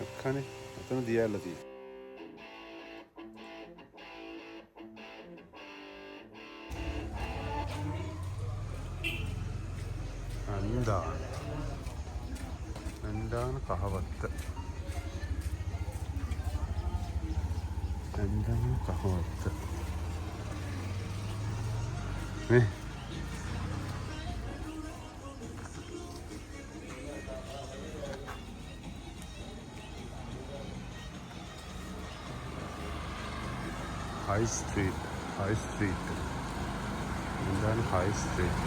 අක්කනේ අතන දියල්ලා තියෙන්නේ. අන්දාන කහවත්ත. අන්දාන කහවත්ත. නේ High Street. Then High Street.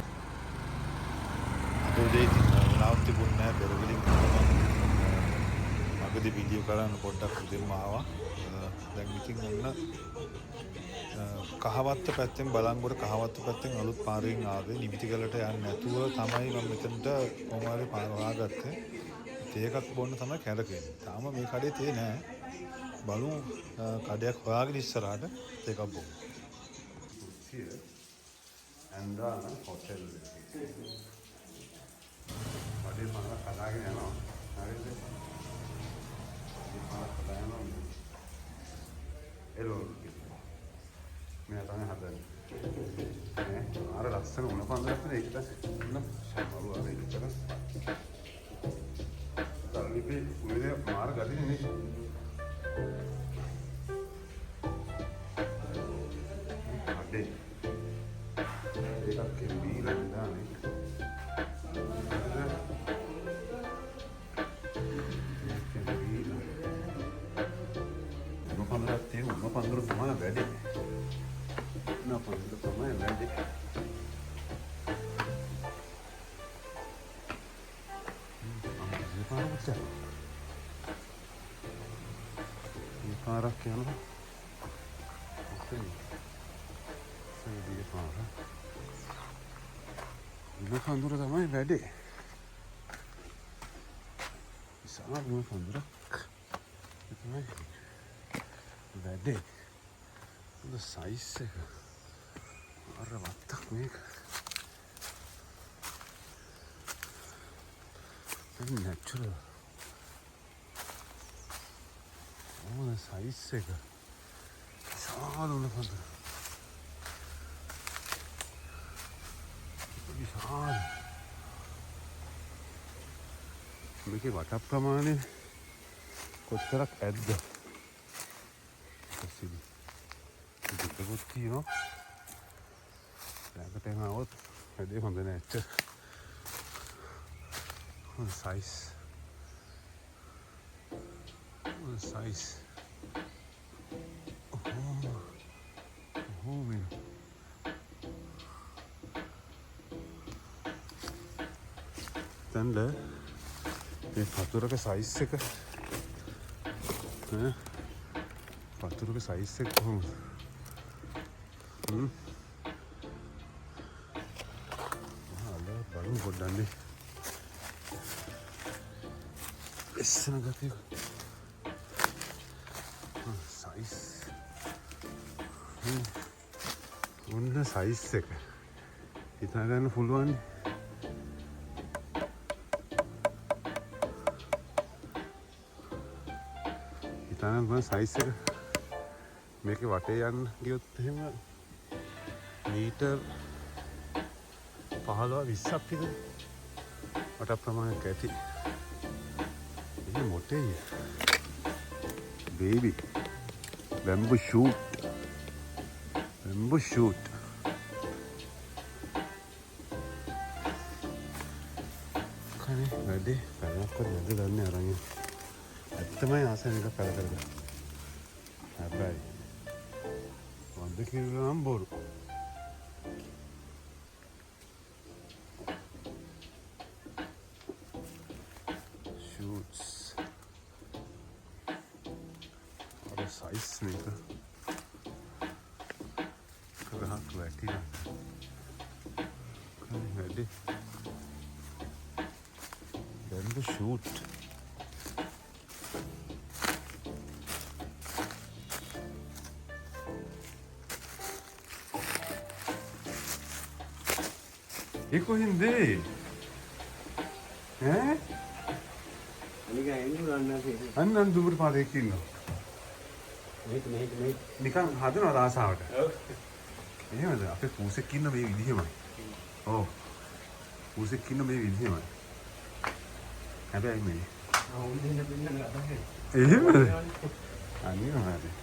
උදේ ඉතින් වෙලාවක් තිබුණේ නැහැ බෙරවලින් අගදී වීඩියෝ කරන්න පොඩ්ඩක් උදේම ආවා. දැන් ඉතින් ඔන්න කහවත්ත පැත්තෙන් බලංගොඩ කහවත්ත පැත්තෙන් අලුත් පාරෙන් ආවේ නිමිතිගලට යන්නේ නැතුව තමයි මම මෙතනට කොමාරේ පාර හොයාගත්තේ. තේ එකක් බොන්න තමයි කැලකෙන්නේ. තාම මේ කඩේ තේ නැහැ. බලමු කඩයක් හොයාගෙන ඉස්සරහට තේ එකක් බොමු. Here and hotel. අඩේ මාර කඩාගෙන යනවා. හරිද? අඩේ මාර කඩාගෙන යනවා. එළෝ. මේ තමයි හදන්නේ. නේ අර ලස්සන උණ පන්දරක් නේ ඒකට උණ සමරු අර ඒකට. තල්ලිපේ උනේ මාර ගදිනේ නේ. අඩේ ඒකක් කෙම්බීලා දාන්නේ. පන්දුර තමයි වැඩි. පන්දුර තමයි වැඩි. පාරක් යනවා. පන්දුර තමයි වැඩි. විශාල පන්දුරක් තමයි වැඩි. The size එක අර වත්තක් මේක. very natural. the size එක විශාල උන පන්දුර. විශාල. මේකේ වට ප්‍රමාණය කොච්චරක් ඇද්ද? දෙකකුත් තියෙනවා. දැකට එන આવොත් වැඩේ හොඳ නෑ ඇත්ත. හොඳ සයිස්. ඔහෝ මේ. දැන්ද මේ පතුරක සයිස් එක පතුරක සයිස් එක කොහොමද? බලමු පොඩ්ඩක් එස්සන ගතිය. සයිස් ඔන්න සයිස් එක හිතා ගන්න පුළුවන්. හිතා ගන්න සයිස් එක. මේකේ වටේ යන්න ගියොත් එහෙම මීටර් 15-20ක් විතර වට ප්‍රමාණයක් ඇති. ඒක මොටේ බේබි බැම්බු ෂූට් කනේ වැඩේ පැනක්වත් නැද්ද දන්නේ අරන්. ඇත්තමයි ආසන එක පැල කරගන්න. හැබැයි වන්ද කිව්වම බොරු. ෂූට්ස් අර සයිස් මේක ගහක් වැටිලා. කනේ වැඩේ බැම්බු ෂූට්. ඒ කොහෙන්ද? අන්න දුපුරු පාරේ ඉන්නවා. නිකන් හදනවා ආසාවට. එහෙමද? අපේ පූසෙක් ඉන්න මේ විදිහමයි. ඔව්. පූසෙක් ඉන්න මේ විදිහමයි. හැබැයි මේ එහෙමද? අනිවාර්යයෙන්.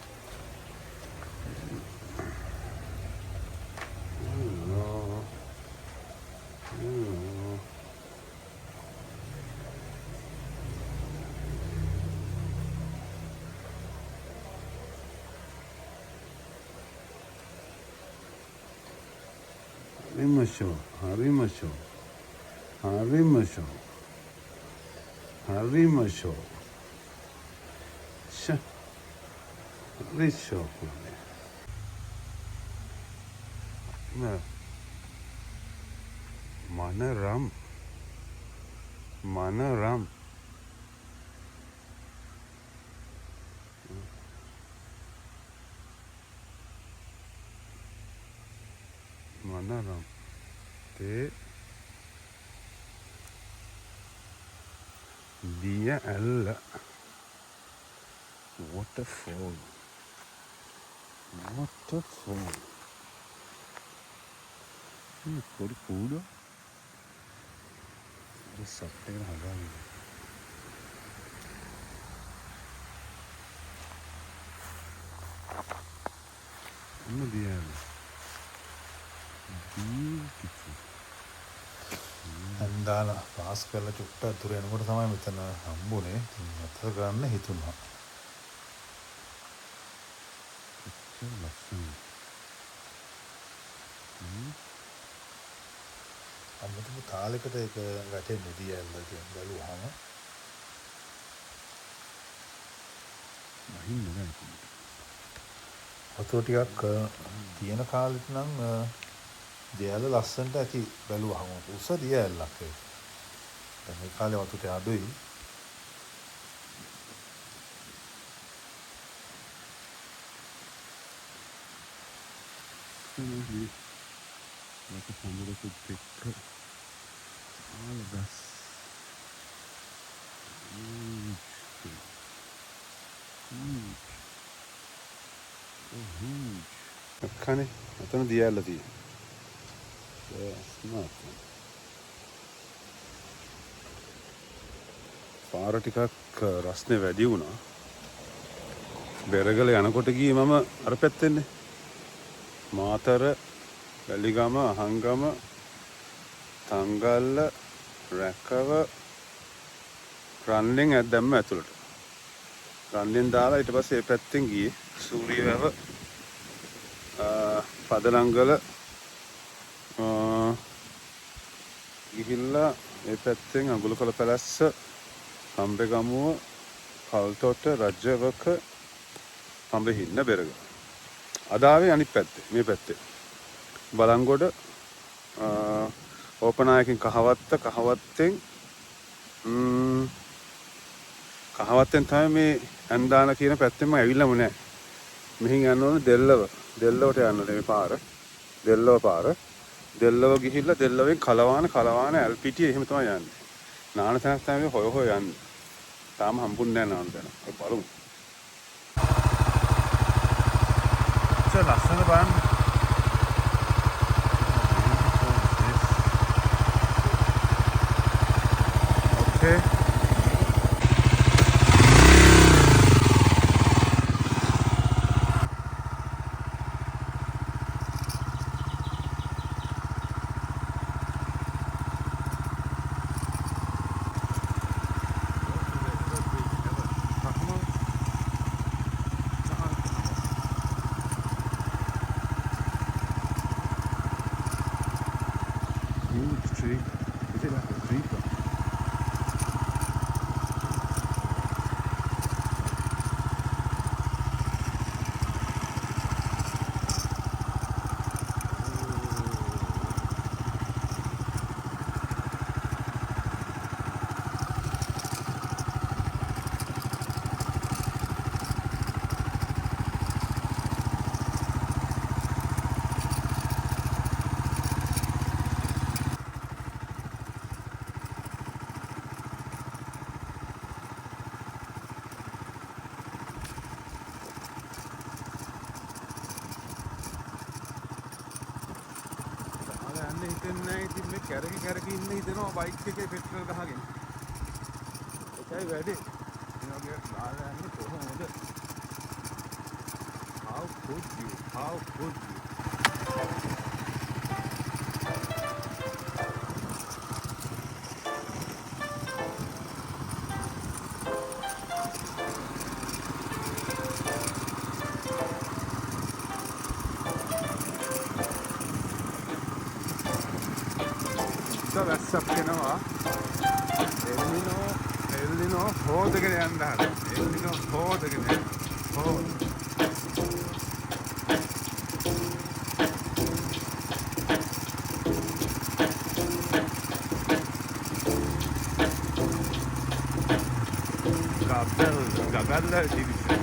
Harimasho. Risho. Manaram. Te Dia Ella waterfall. Pode puro. Ada sate yang halal. Ini dia. Beautiful. හන්දාලා පාස් කරලා චුට්ටක් දුර යනකොට තමයි මෙතන හම්බුනේ. අතර ගන්න හිතුණා. අම්මතුම තාලයකට ඒක වැටෙන්නේ දියල්ලා කියන බැලුවාම. මහින්න නෑ. වතුර ටිකක් තියෙන කාලෙට නම් දියල්ල ලස්සනට ඇති බැලුවාම උස දියල්ලක් ඒක. දැන් මේ කාලේ වතුර අඩුයි. Like a little bit all of us. Huge. Atana diyala diye. Smart. පාර ටිකක් රස්නේ වැඩි වුණා. බෙරගල යනකොට ගියේ මම අර පැත්තෙන්නේ. මාතර වැලිගම අහංගම තංගල්ල රැකව රන්ලෙන් දැම්ම ඇතුළට. රන්ලෙන් දාලා ඊට පස්සේ ඒ පැත්තෙන් ගියේ සූරියවැව පදලංගල ගිහිල්ලා ඒ පැත්තෙන් අඟුලකල පැලැස්ස කම්බෙගමුව කල්තොට රජවක කම්බෙහින්න බෙරගල. අද ආවේ අනිත් පැත්තේ මේ පැත්තේ. බලංගොඩ ඕපනායකින් කහවත්තෙන් තමයි මේ ඇන්දාන කියන පැත්තෙන්ම ඇවිල්ලාම නැහැ. මෙහින් යන්න ඕනේ දෙල්ලවට යන්න ඕනේ මේ පාර. දෙල්ලව පාර. දෙල්ලව ගිහිල්ලා දෙල්ලවෙන් කලවාන ඇල්පිටිය එහෙම තමයි යන්නේ. නාන තැනක් තමයි හොය යන්නේ. තාම හම්බුන්නේ නැහැ නාන තැන. ඒක බලමු. ලස්සන බලන්න. Okay. Huge tree. Is it like a tree? වෙන්නේ නැහැ. ඉතින් මේ කැරකි ඉන්න හිතෙනවා බයික් එකේ පෙට්‍රල් ගහගෙන. ඒකයි වැඩි. මේ වගේ දාලා යන්නේ කොහොමද? How could you? How could you? වැස්සක් වෙනවා එල්ලිනෝ හොදගෙන යන්න හදන එල්ලිනෝ හොදගෙන හොද Gabella division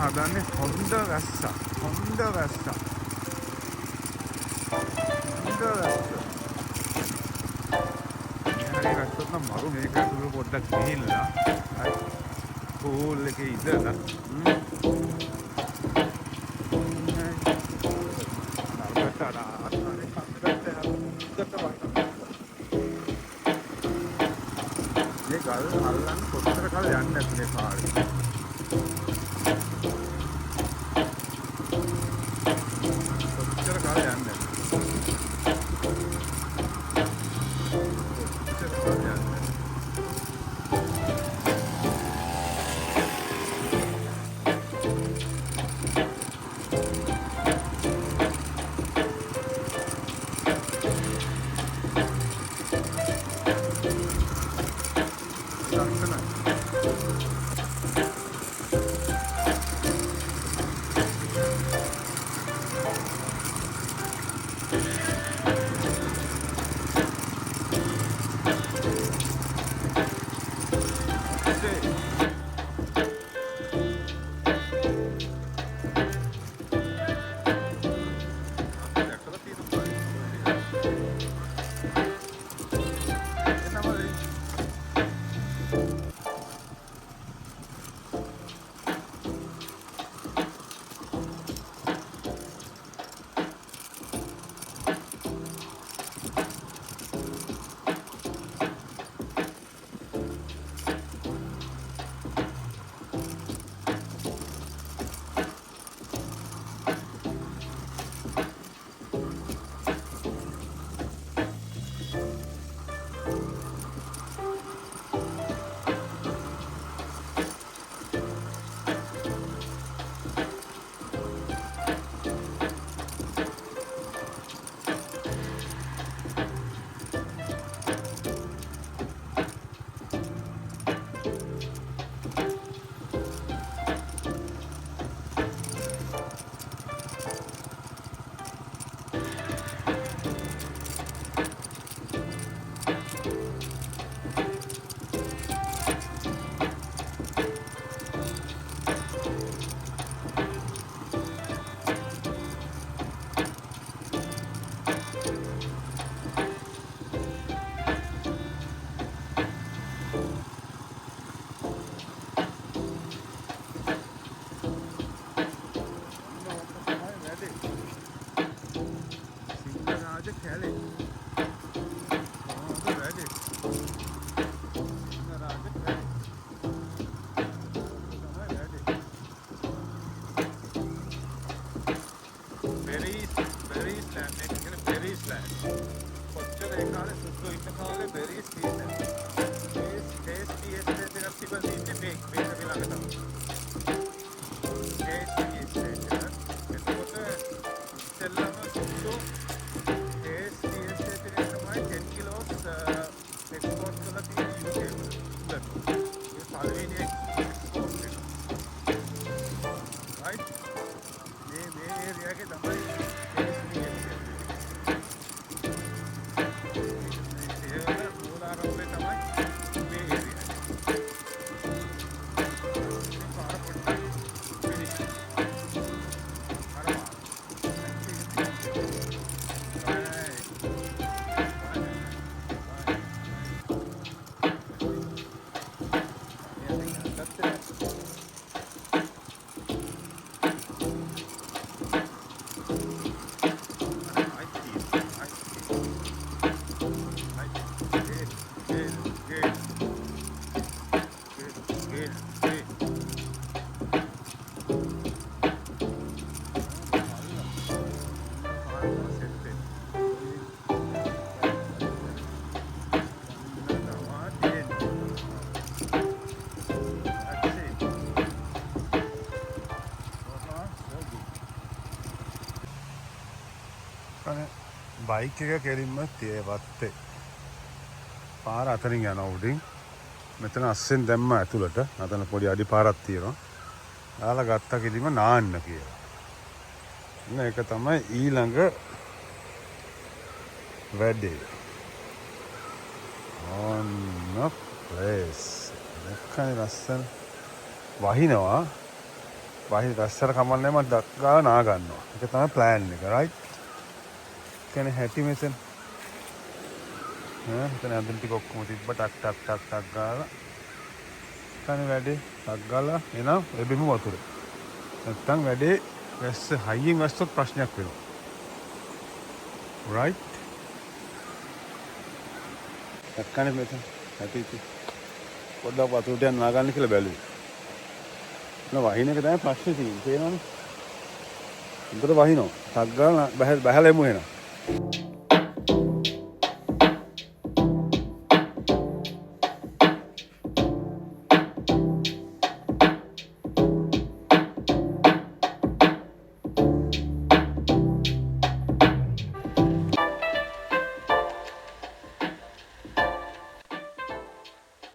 හදන්නේ හොඳ වැස්ස. මෙහාගේ වැස්සත් නම් මරු මේක ඇතුළේ පොඩ්ඩක් ගිහිල්ලා පූල් එකේ ඉඳලා මේ ගල් අල්ලන්න කොච්චර කල් යන්නේ නැති මේ පාරේ. plan. කොච්චර ඒ කාලේ සුද්දෝ ඉන්න කාලේ berries තියෙනවා. tasty estate එකක් තිබ්බද ඉන්නේ මේක ළඟ තමයි. tasty estate එක. එතකොට ඉස්සෙල්ලාම සුද්දෝ tasty estate එකේ තමයි 10 kilos export කරලා තියෙන UK වලට. ඒ පළවෙනි export එක. right? මේ area එකේ තමයි tasty estate. බයික් එක කෙලින්ම තියවත්තේ පාර අතරින් යනවා උඩින් මෙතන අස්සෙන් දැම්ම ඇතුළට අතන පොඩි අඩි පාරක් තියෙනවා දාලා ගත්තා කෙලින්ම නාන්න කියලා. ඉන්න ඒක තමයි ඊළඟ වැඩේ. on the place දැක්කනේ ලස්සන වහිනවා රස්සර කමන්නේ මම දක්ගාලා නා ගන්නවා. ඒක තමයි plan එක right. කියන්නේ හැටි මෙතන එතන අඳුන් ටික ඔක්කොම තිබ්බ ටක් ගාලා තන වැඩේ ටක් ගාලා එනවා එබෙමු වතුර නැත්තම් වැඩේ වැස්ස හයියෙන් වැස්සොත් ප්‍රශ්නයක් වෙනවා right දැක්කනේ මෙතන හැටි පොඩ්ඩක් වතුරට යන්න නාගන්න කියලා බැලුවේ නෝ වහින එක තමයි ප්‍රශ්නේ තියෙන්නේ තේරෙනවනේ උන්ට වහිනවා ටක් ගාලා බහැලා එමු එනවා